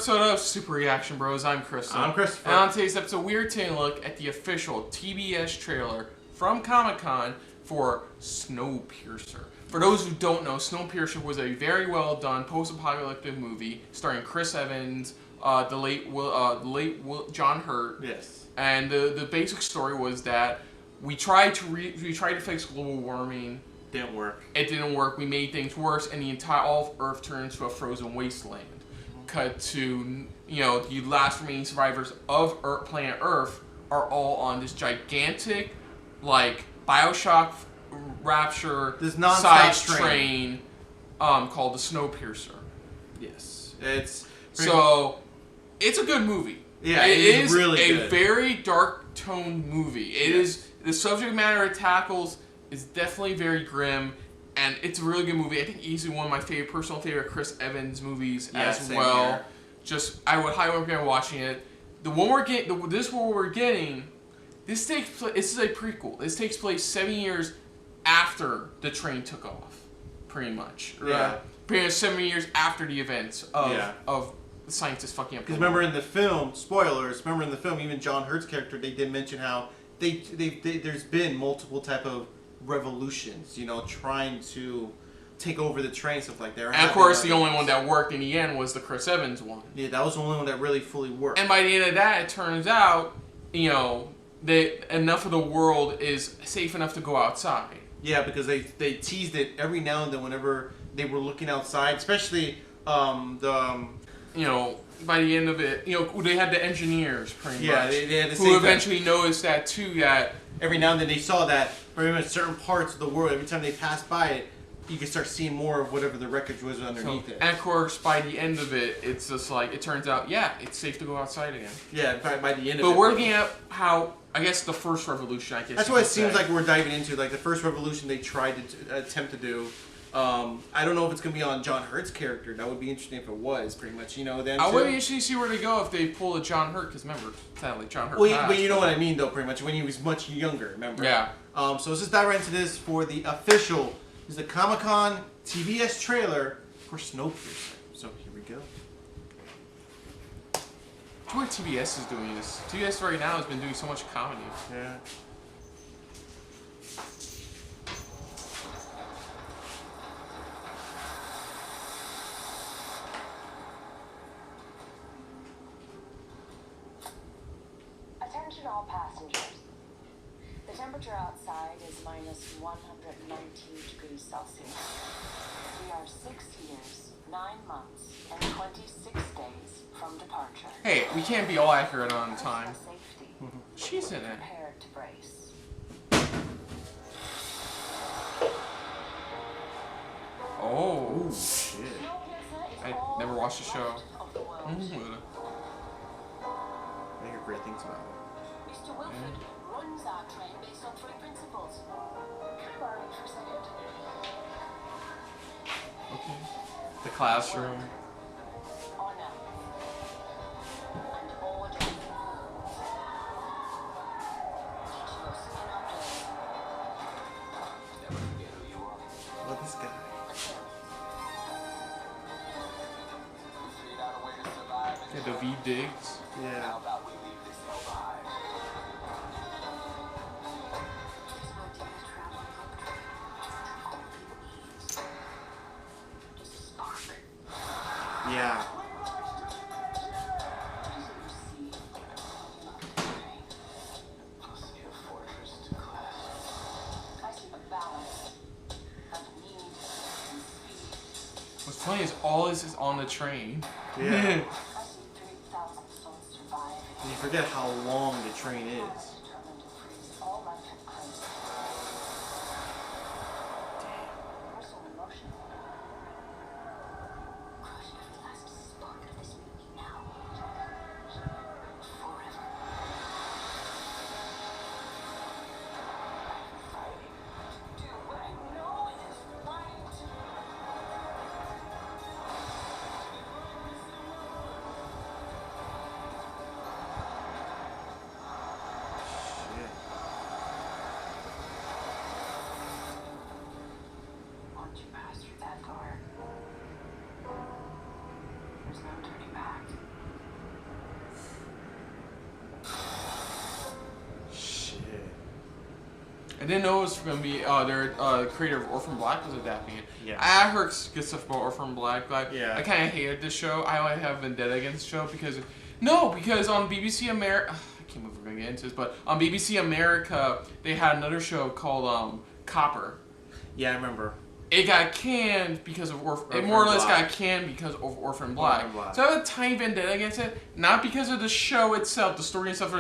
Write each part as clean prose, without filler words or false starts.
episode of Super Reaction Bros. I'm Chris. I'm Christopher. And on today's episode, we're taking a look at the official TBS trailer from Comic-Con for Snowpiercer. For those who don't know, Snowpiercer was a very well done post-apocalyptic movie starring Chris Evans, the late John Hurt. Yes. And the basic story was that we tried to fix global warming. Didn't work. It didn't work. We made things worse, and the entire all of Earth turned into a frozen wasteland. Cut to, the last remaining survivors of planet Earth are all on this gigantic, like, Bioshock Rapture size train called the Snowpiercer. Yes. It's a good movie. Yeah, it is really a very dark toned movie. It is the subject matter it tackles is definitely very grim. And it's a really good movie. I think easily one of my personal favorite Chris Evans movies as well. Here. I would highly recommend watching it. This is a prequel. This takes place 7 years after the train took off, pretty much. Yeah. Pretty much 7 years after the events of the scientists fucking up. Because remember in the film, spoilers. Remember in the film, even John Hurt's character, they did mention how there's been multiple type of revolutions, trying to take over the train, stuff like that. And of course, the only one that worked in the end was the Chris Evans one. Yeah, that was the only one that really fully worked. And by the end of that, it turns out, that enough of the world is safe enough to go outside. Yeah, because they teased it every now and then whenever they were looking outside, especially by the end of it, they had the engineers pretty much. Yeah, they had to who eventually noticed that too. That every now and then they saw that pretty much certain parts of the world, every time they passed by it, you could start seeing more of whatever the wreckage was underneath it. And of course, by the end of it, it's just like, it turns out, it's safe to go outside again. Yeah, by the end of it. But we're looking at how, I guess, the first revolution, That's what it seems like we're diving into, like the first revolution they tried to attempt to do. I don't know if it's going to be on John Hurt's character. That would be interesting if it was, pretty much. I would actually see where they go if they pull a John Hurt, because remember, sadly, John Hurt passed. But you know what I mean, though, pretty much, when he was much younger, remember? Yeah. So let's just dive right into this for the official, this is the Comic-Con TBS trailer for Snowpiercer. So here we go. I wonder what TBS is doing this. TBS right now has been doing so much comedy. Yeah. Attention all passengers. The temperature outside is minus 119 degrees Celsius. We are 6 years, 9 months, and 26 days from departure. Hey, we can't be all accurate on time. Safety. She's in it. Prepare to brace. Oh, shit. I never watched the show. I hear great things about it. Mr. Wilford runs our train based on 3 principles. Can I borrow you for a second? Okay. The classroom. Honor. And order. Teach us in our place. Never forget who you are. What this guy? Yeah, the V digs. Yeah. How about we leave this hell behind? Yeah. What's funny is all this is on the train. Yeah. You forget how long the train is. I didn't know it was going to be their creator of Orphan Black was adapting it. Yeah. I heard good stuff about Orphan Black. Yeah. I kind of hated this show. I only have vendetta against the show because on BBC America, I can't believe we're going to get into this, but on BBC America they had another show called Copper. Yeah, I remember. It got canned because of Orphan more or less Black. got canned because of Orphan Black. Orphan Black. So I have a tiny vendetta against it, not because of the show itself, the story and stuff,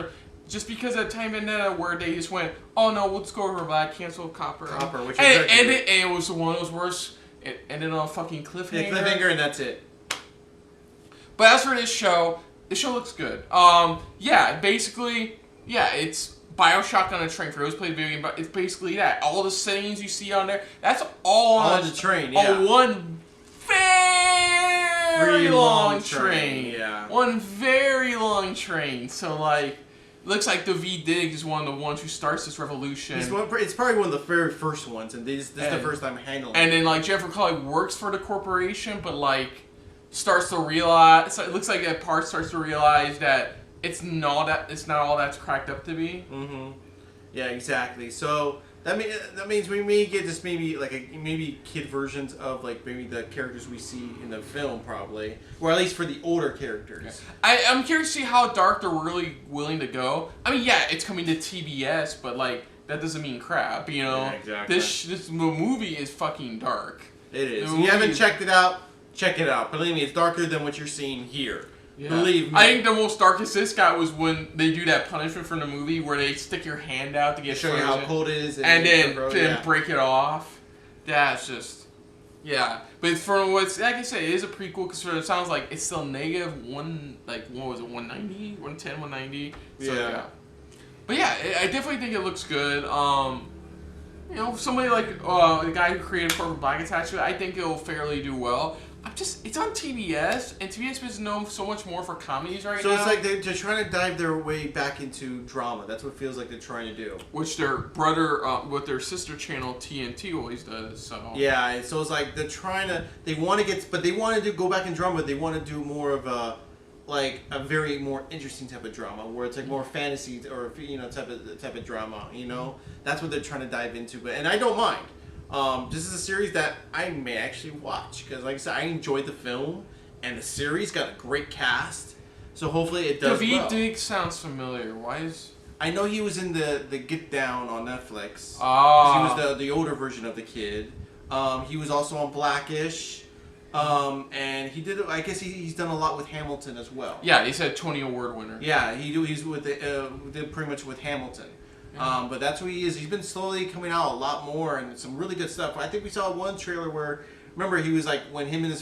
just because of tiny vendetta where they just went, oh no, we'll just go over Black, cancel Copper, which and it was one of those worst. It ended on a fucking cliffhanger. Yeah, cliffhanger, and that's it. But as for this show looks good. Basically, it's BioShock on a train. For those who play video game, but it's basically that. All the settings you see on there, that's all on the train, yeah. On one very long train. Yeah. One very long train. So, like, looks like the V-Dig is one of the ones who starts this revolution. It's probably one of the very first ones, and this is the first time handling it. And then, like, Jennifer Connelly works for the corporation, but, like, starts to realize, it looks like that part starts to realize that it's not all that's cracked up to be. Mm-hmm. Yeah, exactly. So that means we may get this maybe kid versions of like maybe the characters we see in the film probably, or at least for the older characters. I'm curious to see how dark they're really willing to go. I mean, yeah, it's coming to TBS, but like that doesn't mean crap, you know. Yeah, exactly. This movie is fucking dark. It is. If you haven't checked it out, check it out. Believe me, it's darker than what you're seeing here. Yeah. Believe me. I think the most darkest this got was when they do that punishment from the movie where they stick your hand out to get show you how cold it is, and then break it off. That's just, yeah. But from what's like I said, it is a prequel because it sounds like it's still -1. Like what was it, 190, 110, 190. So, yeah. But yeah, I definitely think it looks good. You know, somebody like the guy who created Orphan Black attached to it, I think it'll fairly do well. It's on TBS, and TBS is known so much more for comedies right now. So it's like they're trying to dive their way back into drama. That's what it feels like they're trying to do. Which their brother, with their sister channel TNT always does. So yeah, so it's like they want to go back in drama, but they want to do more of a very more interesting type of drama where it's like more fantasy or type of drama. You know, that's what they're trying to dive into. And I don't mind. This is a series that I may actually watch because, like I said, I enjoyed the film and the series got a great cast. So hopefully it does well. Dig sounds familiar. Why is? I know he was in the Get Down on Netflix. Oh. He was the older version of the kid. He was also on Blackish. And he did. I guess he's done a lot with Hamilton as well. Yeah, he said Tony Award winner. Yeah, he's with did pretty much with Hamilton. But that's who he is. He's been slowly coming out a lot more and some really good stuff. I think we saw one trailer where, remember, he was like when him and his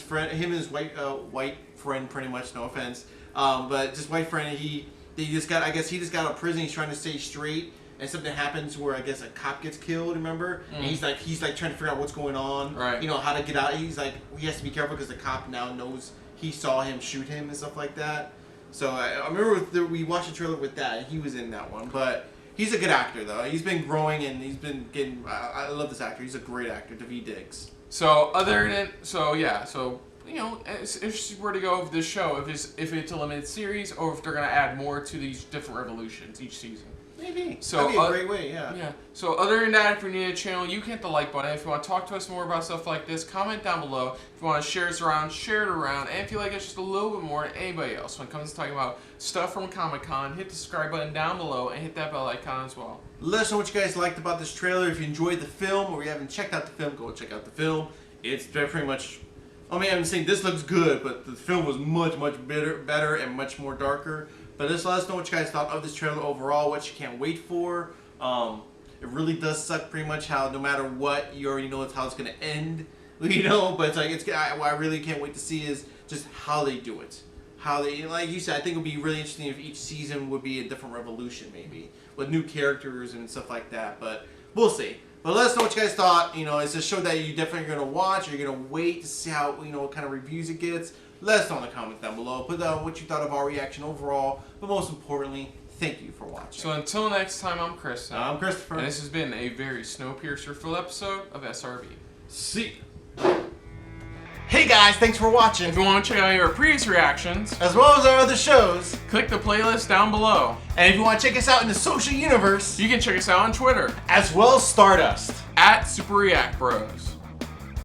white friend, pretty much, no offense, but just white friend, he just got out of prison. He's trying to stay straight, and something happens where I guess a cop gets killed. Remember? And he's like trying to figure out what's going on. Right. You know how to get out. He's like he has to be careful because the cop now knows he saw him shoot him and stuff like that. So I remember we watched a trailer with that, and he was in that one, but. He's a good actor, though. He's been growing, and he's been getting... I love this actor. He's a great actor, Daveed Diggs. So, you know, if where to go with this show, if it's a limited series, or if they're going to add more to these different revolutions each season. Maybe. So, that'd be a great way, yeah. Yeah. So, other than that, if you need a channel, you can hit the like button. If you want to talk to us more about stuff like this, comment down below. If you want to share us around, share it around. And if you like us just a little bit more than anybody else when it comes to talking about stuff from Comic-Con, hit the subscribe button down below and hit that bell icon as well. Let us know what you guys liked about this trailer. If you enjoyed the film or you haven't checked out the film, go check out the film. It's pretty much... I mean, I'm saying this looks good, but the film was much, much better and much more darker. But just let us know what you guys thought of this trailer overall, what you can't wait for. It really does suck pretty much how no matter what, you already know how it's going to end. You know, but it's like what I really can't wait to see is just how they do it. How they, like you said, I think it would be really interesting if each season would be a different revolution maybe. With new characters and stuff like that. But we'll see. But let us know what you guys thought. You know, it's a show that you definitely are going to watch. Or you're going to wait to see how, you know, what kind of reviews it gets. Let us know in the comments down below. Put down what you thought of our reaction overall. But most importantly, thank you for watching. So until next time, I'm Chris. I'm Christopher. And this has been a very Snowpiercer full episode of SRB. See ya. Hey guys, thanks for watching. If you want to check out our previous reactions, As well as our other shows. click the playlist down below. And if you want to check us out in the social universe, You can check us out on Twitter as well as Stardust. at Super React Bros.